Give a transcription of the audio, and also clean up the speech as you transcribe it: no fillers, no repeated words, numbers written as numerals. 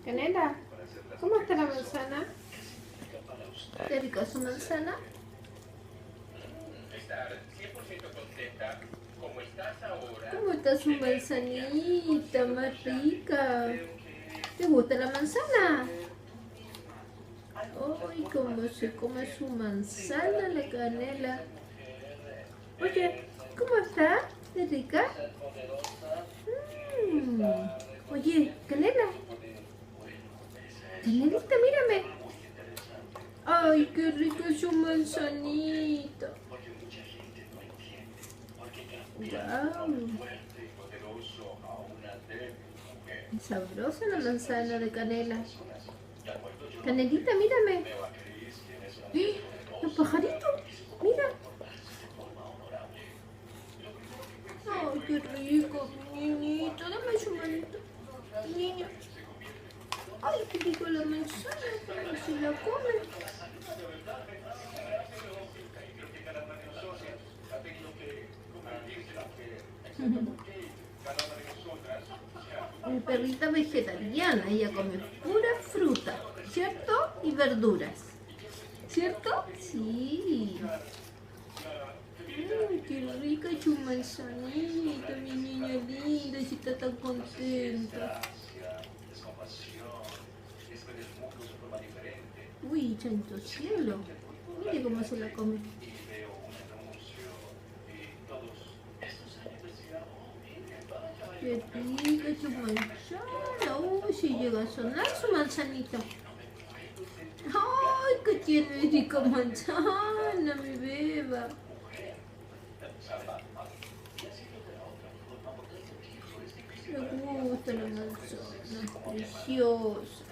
Canela, ¿cómo está la manzana? ¿Qué rica su manzana? ¿Cómo está su manzanita más rica? ¿Te gusta la manzana? Ay, cómo se come su manzana la Canela. Oye, ¿cómo está? ¿Es rica? Mm. Oye, Canela. Canelita, mírame. Ay, qué rica su manzanita. Wow. Es sabrosa la manzana de Canela. Canelita, mírame. Los pajaritos, mira. Ay, qué rico, niñito. Dame su manito. Niño. Ay, qué rico la manzana. ¿Cómo se la come? Mi perrita vegetariana, ella come pura fruta, ¿cierto? Y verduras, ¿cierto? Sí. Ay, qué rica es su manzanita, mi niña linda, si está tan contenta. Uy, santo cielo, mire cómo se la come. Qué rica su manzana. Uy, si llega a sonar su manzanita. Ay, que tiene rica manzana, mi beba. Me gusta la manzana, preciosa.